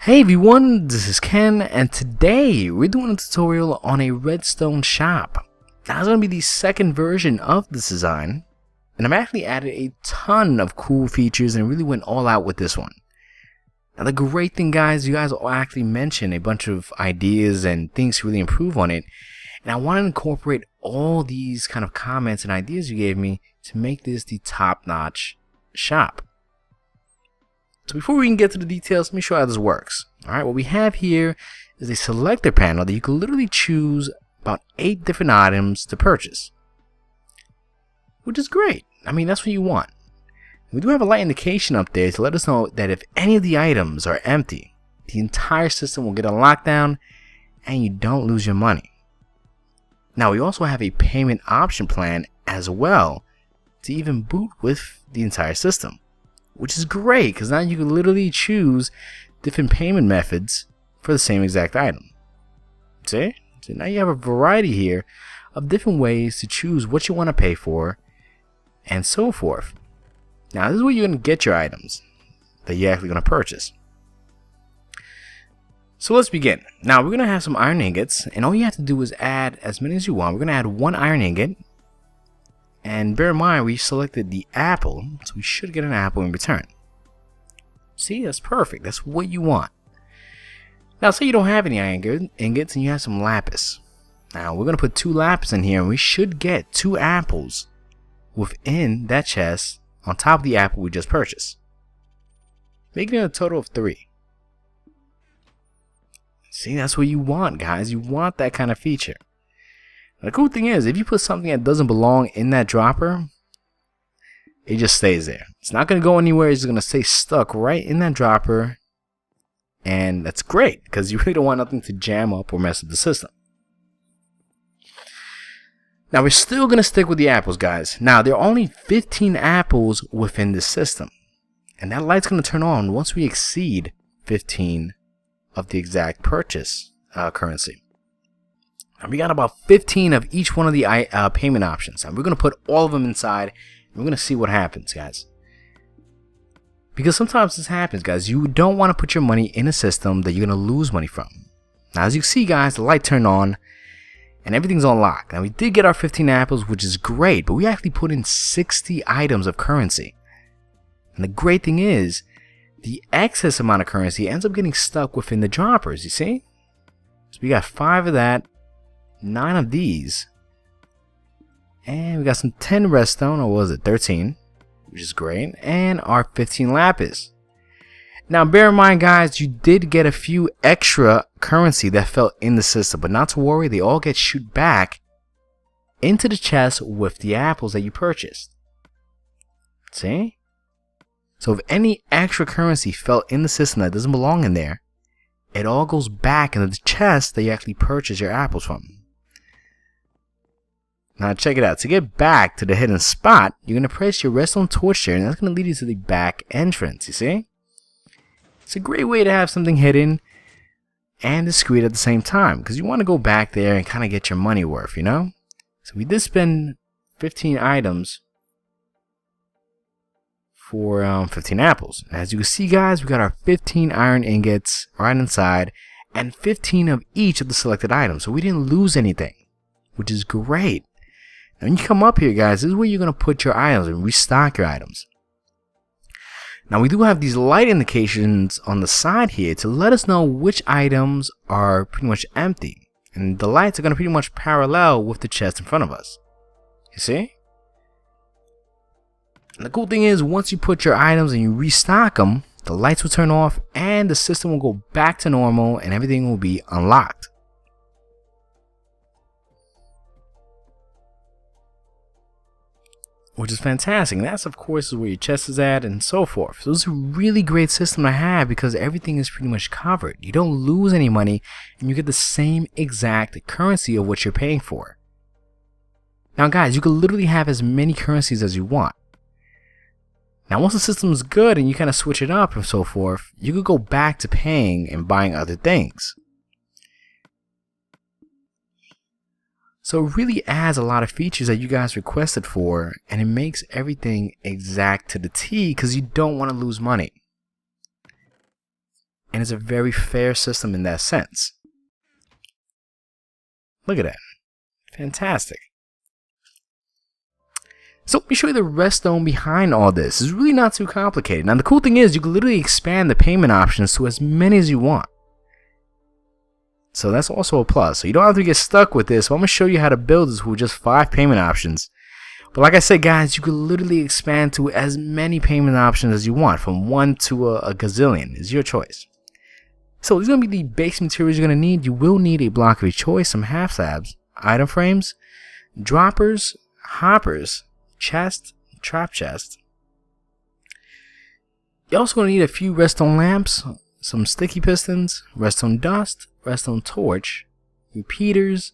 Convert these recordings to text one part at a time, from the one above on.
Hey everyone, this is Ken, and today we're doing a tutorial on a Redstone shop. Now it's going to be the second version of this design, and I've actually added a ton of cool features and really went all out with this one. Now the great thing, guys, you guys all actually mentioned a bunch of ideas and things to really improve on it, and I want to incorporate all these kind of comments and ideas you gave me to make this the top-notch shop. So before we can get to the details, let me show you how this works. Alright, what we have here is a selector panel that you can literally choose about 8 different items to purchase, which is great. I mean, that's what you want. We do have a light indication up there to let us know that if any of the items are empty, the entire system will get a lockdown and you don't lose your money. Now we also have a payment option plan as well to even boot with the entire system, which is great because now you can literally choose different payment methods for the same exact item. See? So now you have a variety here of different ways to choose what you want to pay for and so forth. Now this is where you're going to get your items that you're actually going to purchase. So let's begin. Now we're going to have some iron ingots, and all you have to do is add as many as you want. We're going to add 1 iron ingot. And bear in mind, we selected the apple, so we should get an apple in return. See, that's perfect. That's what you want. Now, say you don't have any iron ingots and you have some lapis. Now, we're going to put 2 lapis in here, and we should get 2 apples within that chest on top of the apple we just purchased, making it a total of 3. See, that's what you want, guys. You want that kind of feature. The cool thing is, if you put something that doesn't belong in that dropper, it just stays there. It's not going to go anywhere. It's going to stay stuck right in that dropper. And that's great, because you really don't want nothing to jam up or mess up the system. Now, we're still going to stick with the apples, guys. Now, there are only 15 apples within this system. And that light's going to turn on once we exceed 15 of the exact purchase currency. And we got about 15 of each one of the payment options, and we're going to put all of them inside, and we're going to see what happens, guys. Because sometimes this happens, guys. You don't want to put your money in a system that you're going to lose money from. Now, as you see, guys, the light turned on, and everything's on lock. Now, we did get our 15 apples, which is great, but we actually put in 60 items of currency. And the great thing is, the excess amount of currency ends up getting stuck within the droppers, you see? So we got 5 of that. 9 of these, and we got some 10 Restone, or was it 13, which is great, and our 15 lapis. Now bear in mind, guys, you did get a few extra currency that fell in the system, but not to worry, they all get shoot back into the chest with the apples that you purchased. See? So if any extra currency fell in the system that doesn't belong in there, it all goes back into the chest that you actually purchased your apples from. Now check it out. To get back to the hidden spot, you're going to place your redstone torch there, and that's going to lead you to the back entrance, you see? It's a great way to have something hidden and discreet at the same time, because you want to go back there and kind of get your money worth, you know? So we did spend 15 items for 15 apples. And as you can see, guys, we got our 15 iron ingots right inside, and 15 of each of the selected items. So we didn't lose anything, which is great. When you come up here, guys, this is where you're going to put your items and restock your items. Now, we do have these light indications on the side here to let us know which items are pretty much empty. And the lights are going to pretty much parallel with the chest in front of us. You see? And the cool thing is, once you put your items and you restock them, the lights will turn off and the system will go back to normal and everything will be unlocked. Which is fantastic. And that's, of course, is where your chest is at and so forth. So it's a really great system to have because everything is pretty much covered. You don't lose any money and you get the same exact currency of what you're paying for. Now, guys, you can literally have as many currencies as you want. Now, once the system is good and you kind of switch it up and so forth, you could go back to paying and buying other things. So it really adds a lot of features that you guys requested for, and it makes everything exact to the T because you don't want to lose money. and it's a very fair system in that sense. Look at that. Fantastic. So let me show you the Restone behind all this. It's really not too complicated. Now the cool thing is you can literally expand the payment options to as many as you want. So that's also a plus. So you don't have to get stuck with this. So I'm going to show you how to build this with just 5 payment options. But like I said, guys, you can literally expand to as many payment options as you want, from 1 to a gazillion. It's your choice. So these are going to be the base materials you're going to need. You will need a block of your choice, some half slabs, item frames, droppers, hoppers, chest, trap chest. You're also going to need a few Restone lamps, some sticky pistons, Restone dust, Restone torch, repeaters,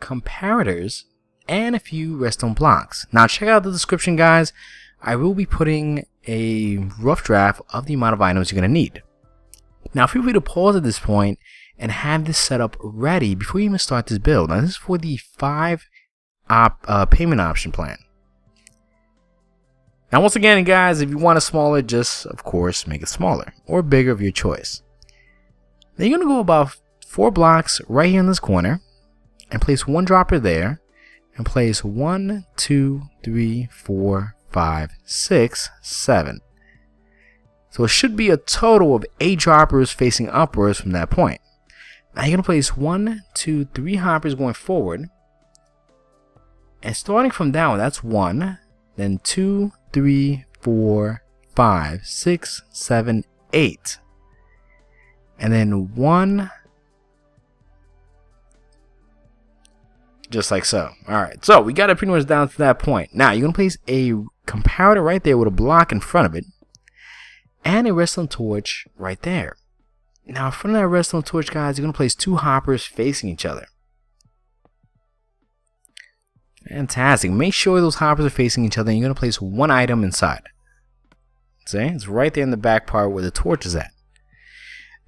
comparators, and a few Restone blocks. Now check out the description, guys. I will be putting a rough draft of the amount of items you're going to need. Now feel free to pause at this point and have this set up ready before you even start this build. Now this is for the 5 payment option plan. Now once again, guys, if you want it smaller, just of course make it smaller or bigger of your choice. Then you're going to go about 4 blocks right here in this corner and place 1 dropper there and place 1, 2, 3, 4, 5, 6, 7. So it should be a total of 8 droppers facing upwards from that point. Now you're going to place 1, 2, 3 hoppers going forward. And starting from down, that's 1, then 2, 3, 4, 5, 6, 7, 8. And then 1, just like so. Alright, so we got it pretty much down to that point. Now you're going to place a comparator right there with a block in front of it, and a Restone torch right there. Now in front of that Restone torch, guys, you're going to place 2 hoppers facing each other. Fantastic. Make sure those hoppers are facing each other, and you're going to place 1 item inside. See? It's right there in the back part where the torch is at.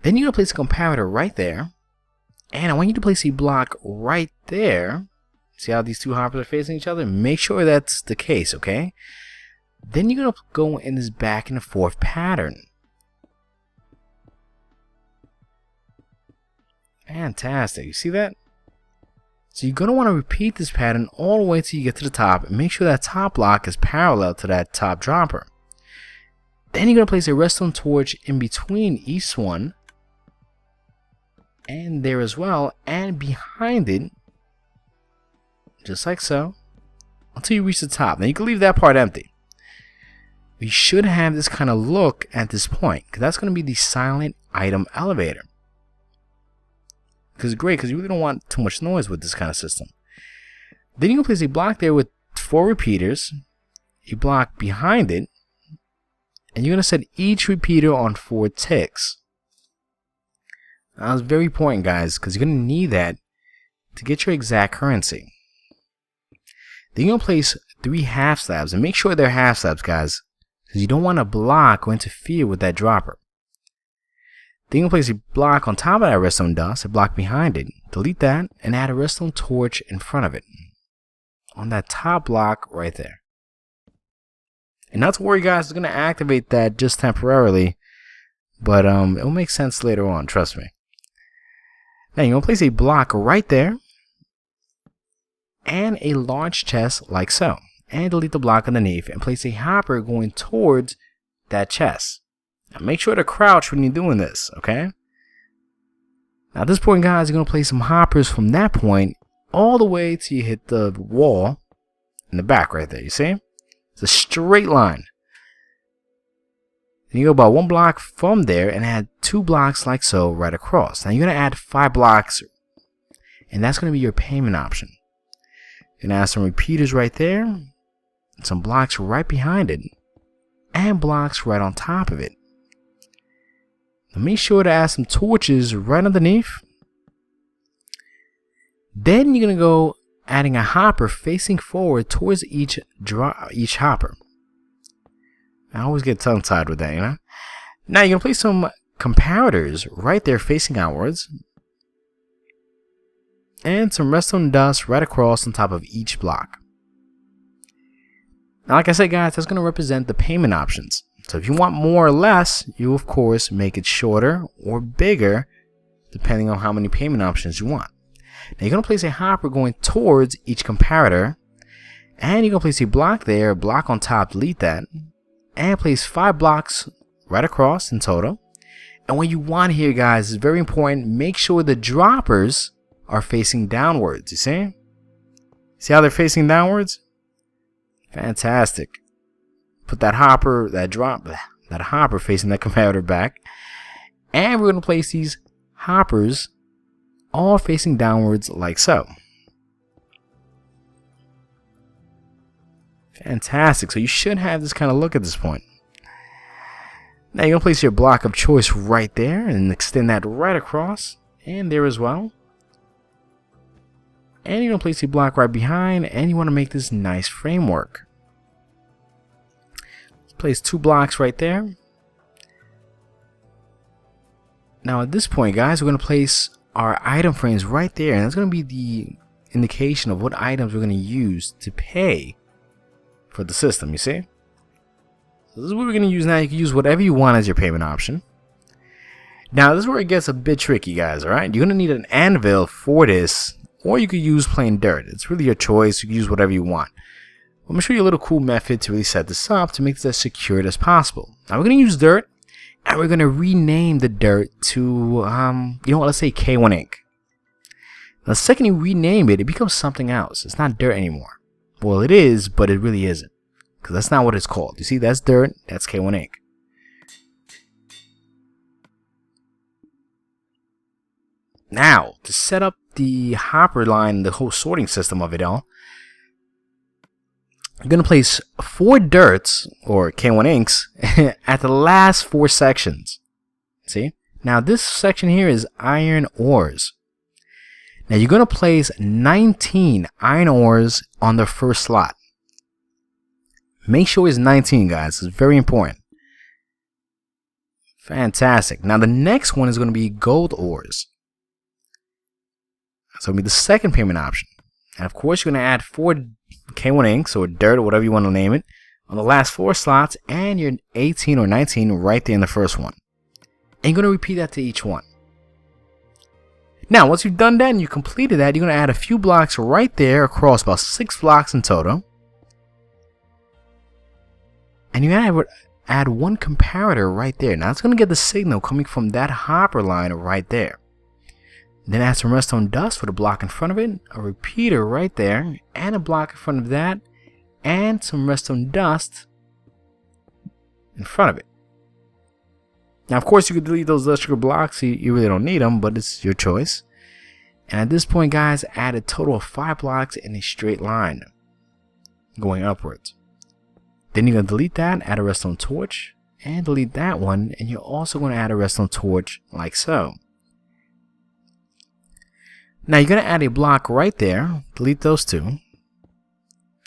Then you're going to place a comparator right there. And I want you to place a block right there. See how these 2 hoppers are facing each other? Make sure that's the case, okay? Then you're going to go in this back and forth pattern. Fantastic. You see that? So you're going to want to repeat this pattern all the way till you get to the top, and make sure that top block is parallel to that top dropper. Then you're going to place a Restone torch in between each one, and there as well, and behind it, just like so, until you reach the top. Now you can leave that part empty. We should have this kind of look at this point, because that's going to be the silent item elevator. Because it's great, because you really don't want too much noise with this kind of system. Then you can place a block there with 4 repeaters, a block behind it, and you're going to set each repeater on 4 ticks. Now that's very important, guys, because you're going to need that to get your exact currency. Then you're going to place 3 half slabs, and make sure they're half slabs, guys, because you don't want a block or interfere with that dropper. Then you're going to place a block on top of that Restone dust, a block behind it, delete that, and add a Restone torch in front of it, on that top block right there. And not to worry, guys, it's going to activate that just temporarily, but it'll make sense later on, trust me. Now you're going to place a block right there, and a large chest like so, and delete the block underneath, and place a hopper going towards that chest. Now make sure to crouch when you're doing this, okay? Now at this point, guys, you're going to place some hoppers from that point all the way till you hit the wall in the back right there, you see? It's a straight line. Then you go about 1 block from there and add 2 blocks like so right across. Now you're going to add 5 blocks, and that's going to be your payment option. You're going to add some repeaters right there, some blocks right behind it, and blocks right on top of it. Now make sure to add some torches right underneath. Then you're going to go adding a hopper facing forward towards each hopper. I always get tongue-tied with that, you know? Now you're going to place some comparators right there facing outwards, and some Restone dust right across on top of each block. Now like I said, guys, that's going to represent the payment options. So if you want more or less, you of course make it shorter or bigger depending on how many payment options you want. Now you're going to place a hopper going towards each comparator, and you're going to place a block there, a block on top, delete that, and place 5 blocks right across in total. And what you want here, guys, is very important. Make sure the droppers are facing downwards. You see? See how they're facing downwards? Fantastic. Put that hopper, that hopper facing that comparator back. And we're going to place these hoppers all facing downwards like so. Fantastic. So you should have this kind of look at this point. Now you're going to place your block of choice right there and extend that right across and there as well. And you're going to place your block right behind, and you want to make this nice framework. Let's place 2 blocks right there. Now at this point, guys, we're going to place our item frames right there, and that's going to be the indication of what items we're going to use to pay for the system, you see? So this is what we're going to use now. You can use whatever you want as your payment option. Now this is where it gets a bit tricky, guys, alright? You're going to need an anvil for this, or you could use plain dirt. It's really your choice. You can use whatever you want. I'm going to show you a little cool method to really set this up to make this as secured as possible. Now we're going to use dirt, and we're going to rename the dirt to, you know what, let's say K1 Ink. Now the second you rename it, it becomes something else. It's not dirt anymore. Well, it is, but it really isn't. Because that's not what it's called. You see, that's dirt, that's K1 Ink. Now, to set up the hopper line, the whole sorting system of it all, I'm going to place 4 dirts, or K1 Inks, at the last 4 sections. See? Now, this section here is iron ores. Now, you're going to place 19 iron ores on the first slot. Make sure it's 19, guys. It's very important. Fantastic. Now, the next one is going to be gold ores. So it'll be the second payment option. And of course, you're going to add 4 K1 Inks, or dirt, or whatever you want to name it, on the last 4 slots, and your 18 or 19 right there in the first one. And you're going to repeat that to each one. Now, once you've done that and you completed that, you're going to add a few blocks right there across, about 6 blocks in total. And you're going to add 1 comparator right there. Now, it's going to get the signal coming from that hopper line right there. Then add some Restone dust for the block in front of it, a repeater right there, and a block in front of that, and some Restone dust in front of it. Now, of course, you could delete those electrical blocks. You really don't need them, but it's your choice. And at this point, guys, add a total of 5 blocks in a straight line going upwards. Then you're going to delete that, add a Restone torch, and delete that one, and you're also going to add a Restone torch like so. Now you're going to add a block right there, delete those 2, and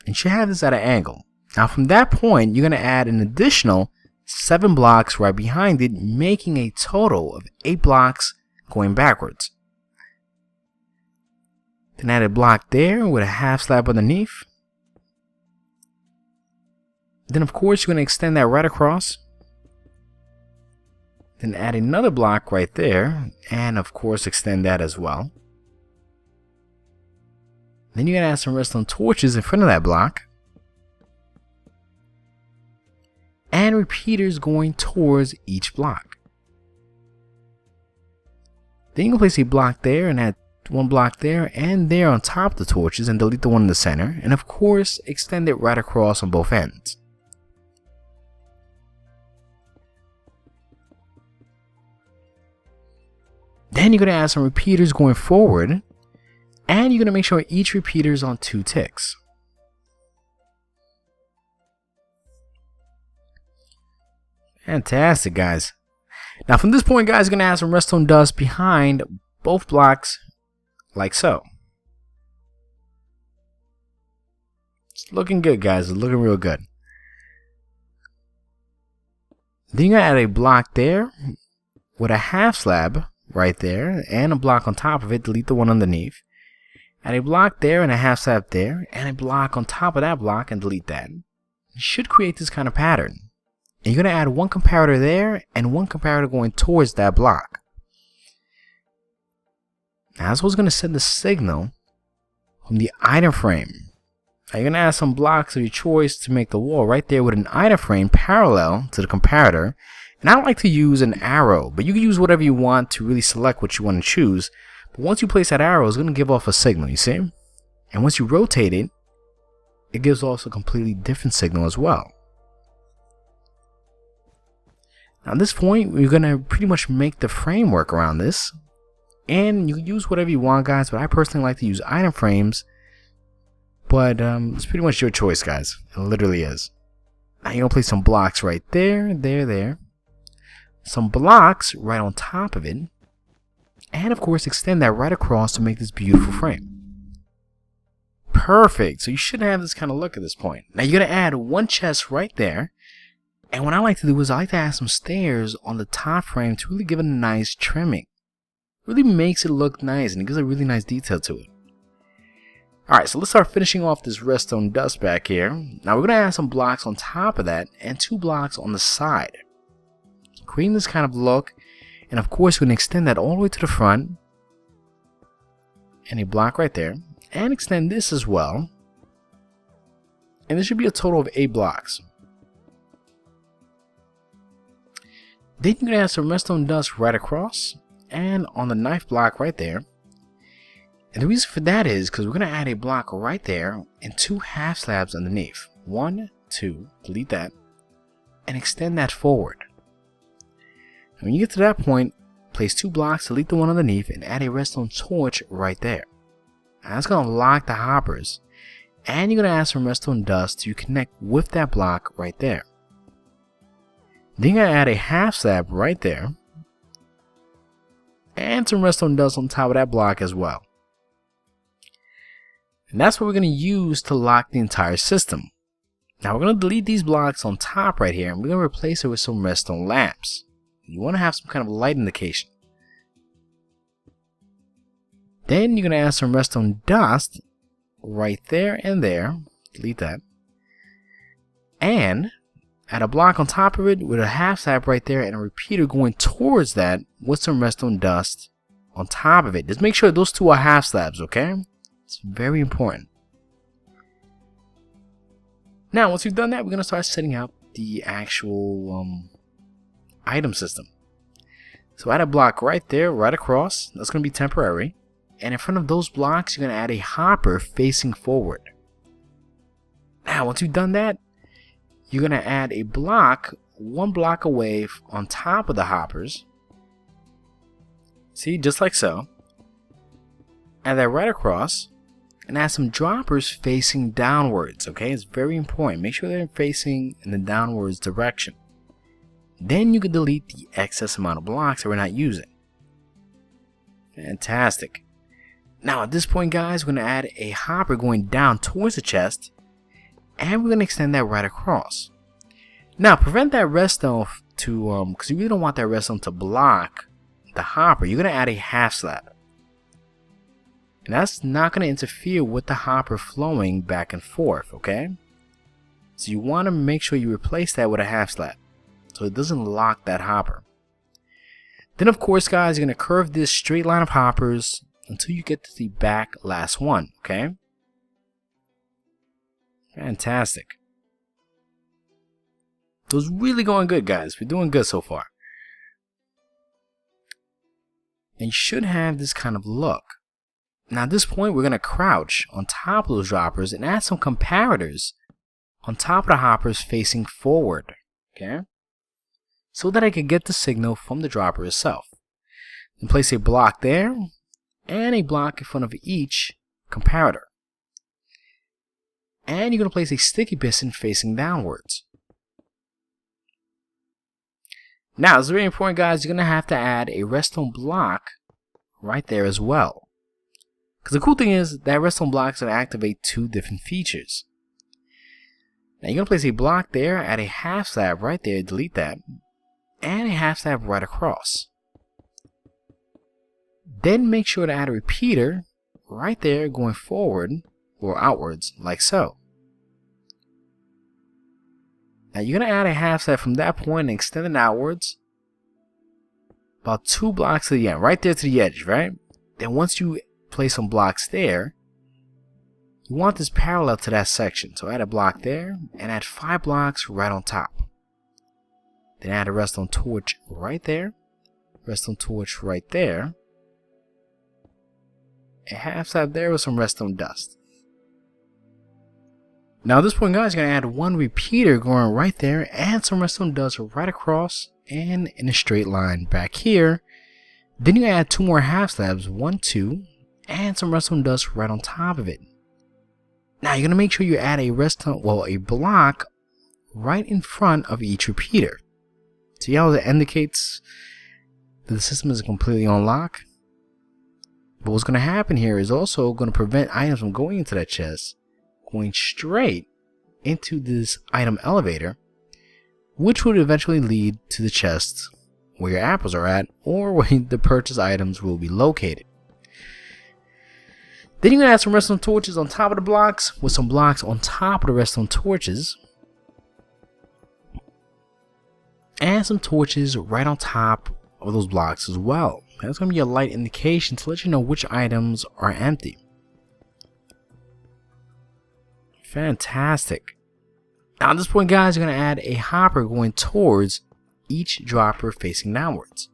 you should have this at an angle. Now from that point, you're going to add an additional 7 blocks right behind it, making a total of 8 blocks going backwards. Then add a block there with a half slab underneath. Then of course you're going to extend that right across. Then add another block right there, and of course extend that as well. Then you're going to add some Restone torches in front of that block. And repeaters going towards each block. Then you can place a block there and add 1 block there and there on top of the torches, and delete the one in the center. And of course, extend it right across on both ends. Then you're going to add some repeaters going forward. And you're going to make sure each repeater is on 2 ticks. Fantastic, guys. Now from this point, guys, you're going to add some Restone dust behind both blocks like so. It's looking good, guys. It's looking real good. Then you're going to add a block there with a half slab right there and a block on top of it. Delete the one underneath. Add a block there and a half slab there, and a block on top of that block, and delete that. You should create this kind of pattern. And you're going to add one comparator there and one comparator going towards that block. Now that's what's going to send the signal from the item frame. Now you're going to add some blocks of your choice to make the wall right there with an item frame parallel to the comparator. And I don't like to use an arrow, but you can use whatever you want to really select what you want to choose. But once you place that arrow, it's going to give off a signal, you see? And once you rotate it, it gives off a completely different signal as well. Now at this point, we're going to pretty much make the framework around this. And you can use whatever you want, guys, but I personally like to use item frames. But it's pretty much your choice, guys. It literally is. Now you're going to place some blocks right there, there. Some blocks right on top of it. And of course, extend that right across to make this beautiful frame. Perfect. So you should have this kind of look at this point. Now you're going to add one chest right there. And what I like to do is I like to add some stairs on the top frame to really give it a nice trimming. Really makes it look nice and it gives a really nice detail to it. Alright, so let's start finishing off this Restone dust back here. Now we're going to add some blocks on top of that and 2 blocks on the side. Creating this kind of look, and of course we're going to extend that all the way to the front. And a block right there. And extend this as well. And there should be a total of 8 blocks. Then you're going to add some Restone dust right across. And on the knife block right there. And the reason for that is because we're going to add a block right there and 2 half slabs underneath. 1, 2, delete that, and extend that forward. And when you get to that point, place 2 blocks, delete the one underneath, and add a Restone torch right there. And that's going to lock the hoppers. And you're going to add some Restone dust to connect with that block right there. Then you're going to add a half slab right there. And some Restone dust on top of that block as well. And that's what we're going to use to lock the entire system. Now we're going to delete these blocks on top right here and we're going to replace it with some Restone lamps. You want to have some kind of light indication. Then you're going to add some Restone dust right there and there. Delete that. And add a block on top of it with a half slab right there and a repeater going towards that with some Restone dust on top of it. Just make sure those 2 are half slabs, okay? It's very important. Now, once we've done that, we're going to start setting up the actual item system. So add a block right there, right across. That's going to be temporary. And in front of those blocks, you're going to add a hopper facing forward. Now, once you've done that, you're going to add a block 1 block away on top of the hoppers. See, just like so. Add that right across. And add some droppers facing downwards, okay? It's very important. Make sure they're facing in the downwards direction. Then you can delete the excess amount of blocks that we're not using. Fantastic. Now at this point, guys, we're going to add a hopper going down towards the chest. And we're going to extend that right across. Now prevent that Restone to, because you really don't want that Restone to block the hopper. You're going to add a half slab. And that's not going to interfere with the hopper flowing back and forth, okay? So you want to make sure you replace that with a half slab so it doesn't lock that hopper. Then of course, guys, you're going to curve this straight line of hoppers until you get to the back last one, okay? Fantastic. So it's really going good, guys. We're doing good so far. And you should have this kind of look. Now at this point, we're going to crouch on top of those droppers and add some comparators on top of the hoppers facing forward, okay? So that I can get the signal from the dropper itself. And place a block there and a block in front of each comparator. And you're going to place a sticky piston facing downwards. Now, it's very important, guys. You're going to have to add a Restone block right there as well. Because the cool thing is that Restone blocks will activate 2 different features. Now you're going to place a block there, add a half slab right there, delete that, and a half slab right across. Then make sure to add a repeater right there going forward or outwards like so. Now you're going to add a half step from that point and extend it outwards about 2 blocks to the end, right there to the edge, right? Then once you place some blocks there, you want this parallel to that section. So add a block there and add 5 blocks right on top. Then add a redstone torch right there, redstone torch right there, a half step there with some redstone dust. Now at this point, guys, you're going to add 1 repeater going right there and some redstone dust right across and in a straight line back here. Then you add 2 more half slabs, 1, 2, and some redstone dust right on top of it. Now you're going to make sure you add a a block right in front of each repeater. See how it indicates that the system is completely on lock? But what's going to happen here is also going to prevent items from going into that chest, going straight into this item elevator, which would eventually lead to the chest where your apples are at, or where the purchased items will be located. Then you're going to add some redstone torches on top of the blocks, with some blocks on top of the redstone torches, and some torches right on top of those blocks as well. That's going to be a light indication to let you know which items are empty. Fantastic. Now at this point, guys, you're going to add a hopper going towards each dropper facing downwards.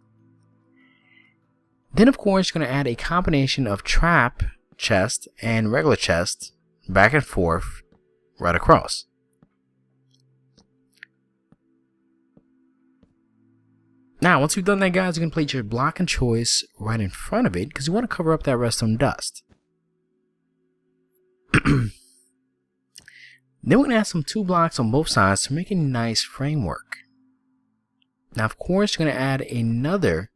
Then of course you're going to add a combination of trap chest and regular chest back and forth right across. Now once you've done that, guys, you're going to place your block and choice right in front of it because you want to cover up that redstone dust. Then we're going to add some 2 blocks on both sides to make a nice framework. Now of course you're going to add another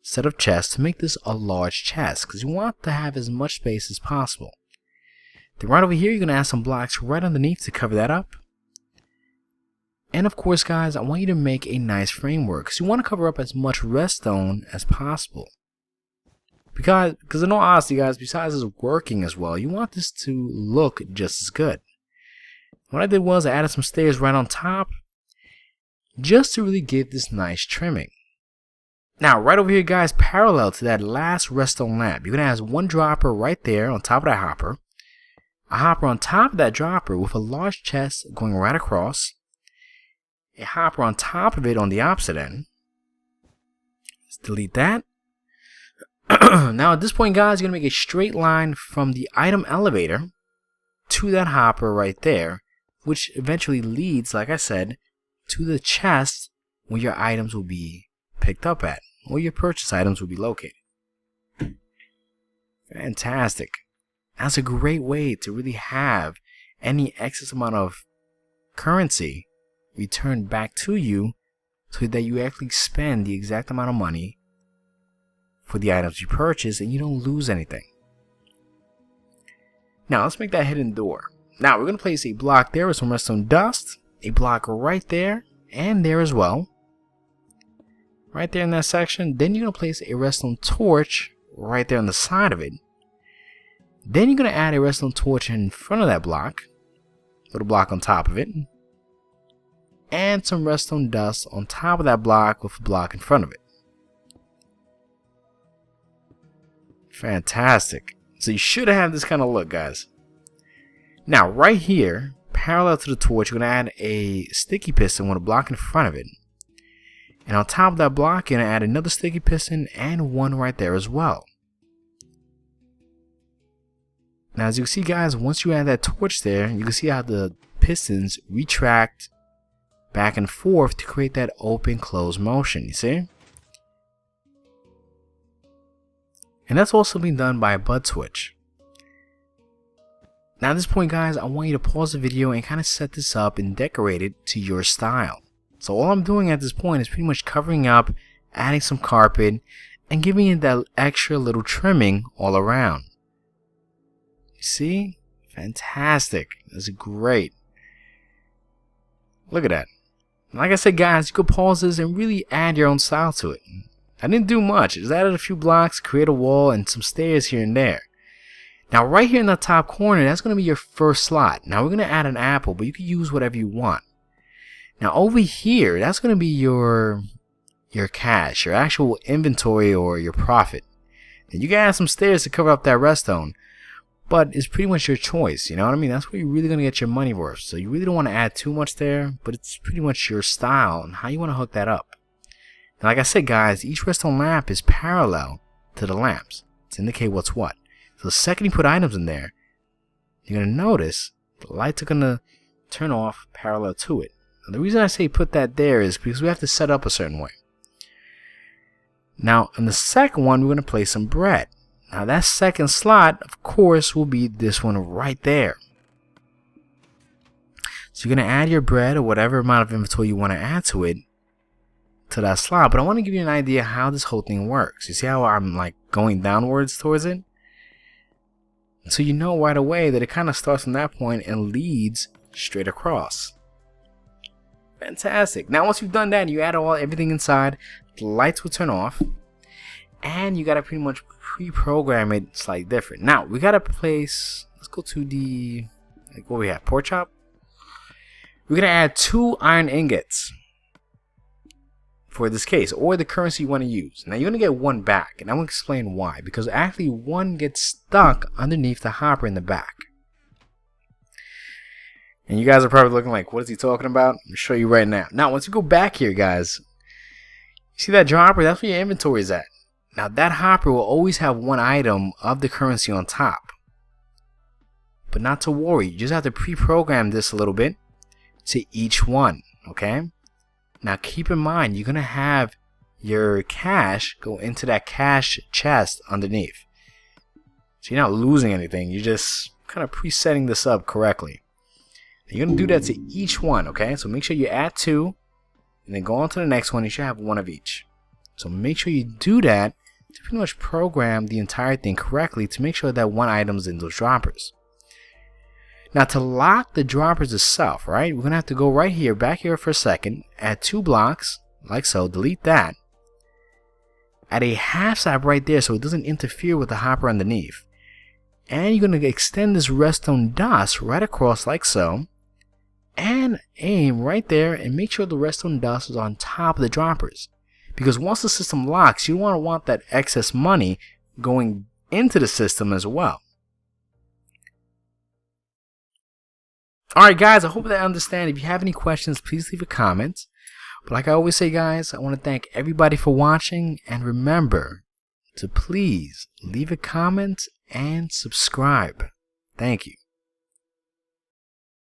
set of chests to make this a large chest because you want to have as much space as possible. Then right over here you're going to add some blocks right underneath to cover that up. And of course, guys, I want you to make a nice framework because you want to cover up as much redstone as possible. Because in all honesty, guys, besides this working as well, you want this to look just as good. What I did was I added some stairs right on top just to really give this nice trimming. Now right over here, guys, parallel to that last redstone lamp, you're going to add 1 dropper right there on top of that hopper, a hopper on top of that dropper with a large chest going right across, a hopper on top of it on the opposite end. Let's delete that. Now at this point, guys, you're going to make a straight line from the item elevator to that hopper right there, which eventually leads, like I said, to the chest where your items will be picked up at, or your purchase items will be located. Fantastic. That's a great way to really have any excess amount of currency returned back to you so that you actually spend the exact amount of money for the items you purchase and you don't lose anything. Now let's make that hidden door. Now we're going to place a block there with some redstone dust, a block right there and there as well, right there in that section. Then you're going to place a redstone torch right there on the side of it. Then you're going to add a redstone torch in front of that block, put a block on top of it, and some redstone dust on top of that block with a block in front of it. Fantastic. So you should have this kind of look, guys. Now right here, parallel to the torch, you're going to add a sticky piston with a block in front of it. And on top of that block, you're going to add another sticky piston and 1 right there as well. Now as you can see, guys, once you add that torch there, you can see how the pistons retract back and forth to create that open close motion, you see? And that's also being done by a bud switch. Now at this point, guys, I want you to pause the video and kind of set this up and decorate it to your style. So all I'm doing at this point is pretty much covering up, adding some carpet, and giving it that extra little trimming all around. You see? Fantastic. That's great. Look at that. Like I said, guys, you could pause this and really add your own style to it. I didn't do much. I just added a few blocks, create a wall, and some stairs here and there. Now right here in the top corner, that's going to be your first slot. Now we're going to add an apple, but you can use whatever you want. Now over here, that's going to be your cash, your actual inventory or your profit. And you can add some stairs to cover up that redstone, but it's pretty much your choice, you know what I mean? That's where you're really going to get your money worth. So you really don't want to add too much there, but it's pretty much your style and how you want to hook that up. And like I said, guys, each redstone lamp is parallel to the lamps to indicate what's what. So the second you put items in there, you're going to notice the lights are going to turn off parallel to it. Now, the reason I say put that there is because we have to set up a certain way. Now, in the second one, we're going to place some bread. Now, that second slot, of course, will be this one right there. So you're going to add your bread or whatever amount of inventory you want to add to it, to that slot. But I want to give you an idea how this whole thing works. You see how I'm like going downwards towards it? So you know right away that it kind of starts from that point and leads straight across. Fantastic. Now once you've done that, you add everything inside, the lights will turn off, and you gotta pretty much pre-program it slightly different. Now we gotta place, let's go to the, like what we have, pork chop. We're gonna add 2 iron ingots for this case, or the currency you want to use. Now you're gonna get 1 back, and I'm gonna explain why. Because actually 1 gets stuck underneath the hopper in the back. And you guys are probably looking like, what is he talking about? I'm gonna show you right now. Now once you go back here, guys, see that dropper? That's where your inventory is at. Now that hopper will always have 1 item of the currency on top. But not to worry, you just have to pre-program this a little bit to each one, okay? Now keep in mind, you're gonna have your cash go into that cash chest underneath. So you're not losing anything, you're just kind of presetting this up correctly. You're gonna do that to each one, okay? So make sure you add 2, and then go on to the next one. You should have 1 of each. So make sure you do that to pretty much program the entire thing correctly to make sure that 1 item's in those droppers. Now to lock the droppers itself, right? We're gonna have to go right here, back here for a second, add 2 blocks, like so, delete that. Add a half slab right there so it doesn't interfere with the hopper underneath. And you're gonna extend this redstone dust right across like so. And aim right there and make sure the redstone dust is on top of the droppers. Because once the system locks, you don't want that excess money going into the system as well. Alright guys, I hope that I understand. If you have any questions, please leave a comment. But like I always say guys, I want to thank everybody for watching. And remember to please leave a comment and subscribe. Thank you.